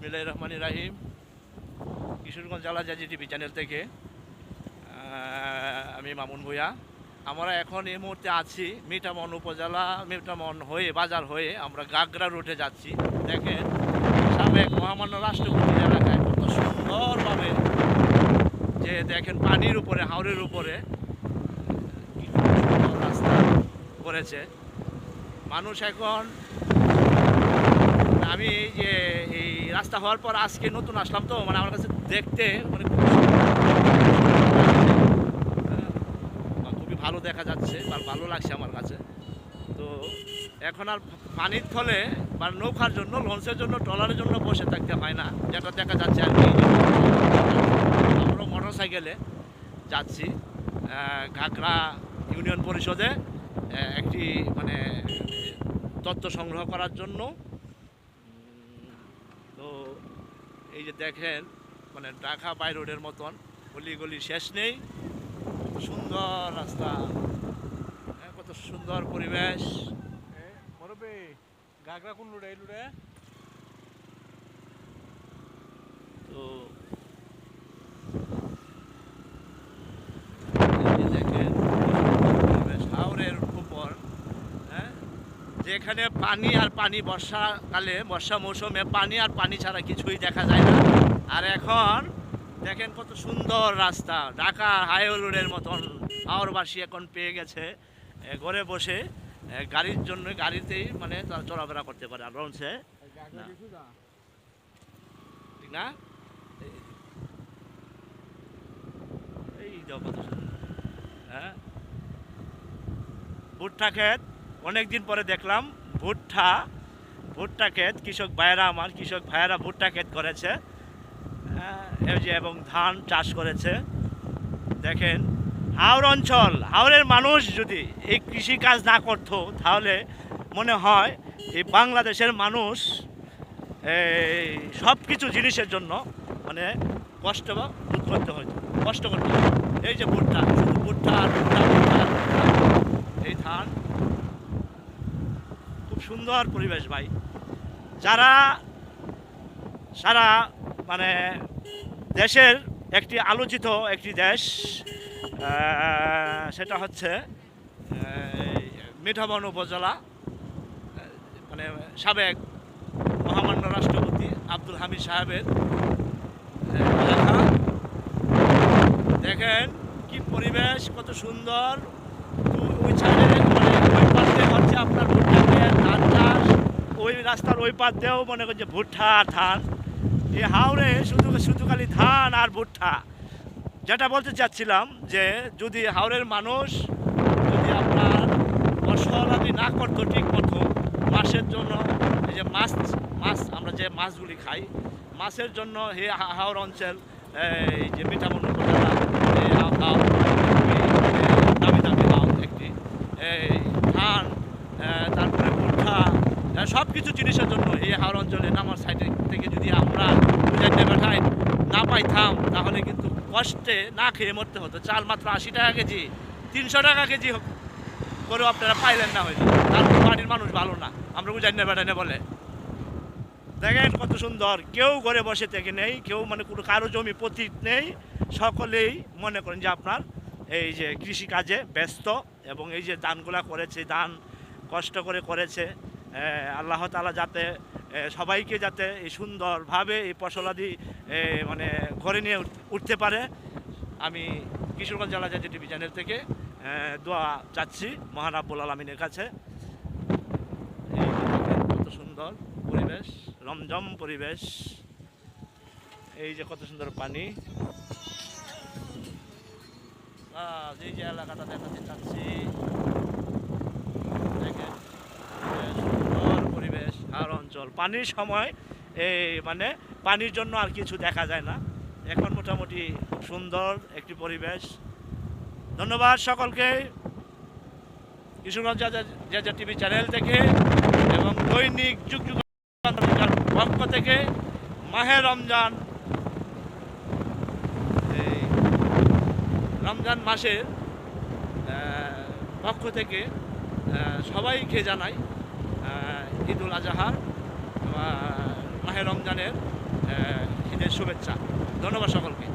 বিসমিল্লাহির রহমানির রহিম। কিশোরগঞ্জ জেলা জাজি টিভি চ্যানেল থেকে আমি মামুন ভূঁইয়া। আমরা এখন এই মুহূর্তে আছি মিঠামন উপজেলা, মিঠামন হয়ে বাজার হয়ে আমরা গাগরা রুটে যাচ্ছি। দেখেন সাবেক মহামান্য রাষ্ট্রপতির এলাকায় কত সুন্দরভাবে যে দেখেন পানির উপরে, হাওরের উপরে কি সুন্দর রাস্তা করেছে মানুষ। এখন আমি এই যে এই রাস্তা হওয়ার পর আজকে নতুন আসলাম, তো মানে আমার কাছে দেখতে মানে খুবই ভালো দেখা যাচ্ছে বা ভালো লাগছে আমার কাছে। তো এখন আর পানির থলে বা নৌকার জন্য, লঞ্চের জন্য, ট্রলারের জন্য বসে থাকতে হয় না, যেটা দেখা যাচ্ছে আর কি। আমরা মোটর সাইকেলে যাচ্ছি ঘাগড়া ইউনিয়ন পরিষদে একটি মানে তথ্য সংগ্রহ করার জন্য। তো এই যে দেখেন মানে ঢাকা বাই রোডের মতন গলি শেষ নেই, কত সুন্দর রাস্তা, কত সুন্দর পরিবেশ। গাগরা কোন রোডে এই রোডে? তো দেখেন পরিবেশ হাওরের উপর, যেখানে পানি আর পানি, বর্ষাকালে বর্ষা মৌসুমে পানি আর পানি ছাড়া কিছুই দেখা যায় না। আর এখন দেখেন কত সুন্দর রাস্তা, ঢাকা হাইওয়ে রোডের মতন হাওরবাসী এখন পেয়ে গেছে ঘরে বসে গাড়ির জন্য, গাড়িতেই মানে তারা চলাফেরা করতে পারে। আর লঞ্চে ঠিক না, এই কত হ্যাঁ ভুট্টা ক্ষেত, অনেকদিন পরে দেখলাম ভুট্টা ক্ষেত। কৃষক ভাইয়েরা ভুট্টা ক্ষেত করেছে এবং ধান চাষ করেছে। দেখেন হাওর অঞ্চল, হাওরের মানুষ যদি এই কৃষি কাজ না করতো তাহলে মনে হয় এই বাংলাদেশের মানুষ এই সব কিছু জিনিসের জন্য মানে কষ্ট করতে হতো। এই যে ভুট্টা, শুধু ভুট্টা, এই ধান, খুব সুন্দর পরিবেশ ভাই। যারা সারা মানে দেশের একটি আলোচিত একটি দেশ, সেটা হচ্ছে মিঠামন উপজেলা, মানে সাবেক মহামান্য রাষ্ট্রপতি আব্দুল হামিদ সাহেবের এলাকা। দেখেন কি পরিবেশ, কত সুন্দর। ওই সাইডে মানে ওই পাশে হচ্ছে আপনার ভুট্টা ক্ষেত, ধান চাষ, ওই রাস্তার ওই পাশ দিয়েও মনে করছে ভুট্টা আর ধান। এই হাওড়ে শুধু খালি ধান আর ভুট্টা। যেটা বলতে চাচ্ছিলাম যে যদি হাওড়ের মানুষ যদি আপনার ফসলাদি না করতো ঠিক মতো, মাছের জন্য এই যে মাছ আমরা যে মাছগুলি খাই, মাছের জন্য এই হাওড় অঞ্চল, এই যে মিঠামন উপজেলা দামি হাওড় একটি, এই ধান, তারপরে ভুট্টা, সব কিছু জিনিসের জন্য এই হাওড় অঞ্চলে নামার সাইডে থেকে যদি আমরা বেঠাই না পাইতাম তাহলে কিন্তু কষ্টে না খেয়ে মরতে হতো। চাল মাত্র 80 টাকা কেজি, 300 টাকা কেজি করেও আপনারা পাইলেন না হয়তো। তারপর বাড়ির মানুষ ভালো না, আমরা বুঝাই না বেটাই না বলে। দেখেন কত সুন্দর, কেউ ঘরে বসে থেকে নেই, কেউ মানে কোনো কারো জমি পতিত নেই, সকলেই মনে করেন যে আপনার এই যে কৃষিকাজে ব্যস্ত। এবং এই যে দানগুলা করেছে, দান কষ্ট করে করেছে, আল্লাহ তাআলা যাতে সবাইকে যাতে এই সুন্দরভাবে এই ফসলাদি মানে ঘরে নিয়ে উঠতে পারে। আমি কিশোরগঞ্জ জেলা জাতীয় টিভি চ্যানেল থেকে দোয়া চাচ্ছি মহান রাব্বুল আলামিনের কাছে। কত সুন্দর পরিবেশ, রমঝম পরিবেশ, এই যে কত সুন্দর পানি। এই যে এলাকাটা দেখাতে চাচ্ছি, দেখেন সুন্দর পরিবেশ আর অঞ্চল। পানির সময় এই মানে পানির জন্য আর কিছু দেখা যায় না। এখন মোটামুটি খুব সুন্দর একটি পরিবেশ। ধন্যবাদ সকলকে কিশোরগঞ্জ জাজা টিভি চ্যানেল থেকে এবং দৈনিক যুগ পক্ষ থেকে মাহে রমজান, এই রমজান মাসের পক্ষ থেকে সবাইকে জানাই ঈদুল আজহার, মাহে রমজানের ঈদের শুভেচ্ছা। ধন্যবাদ সকলকে।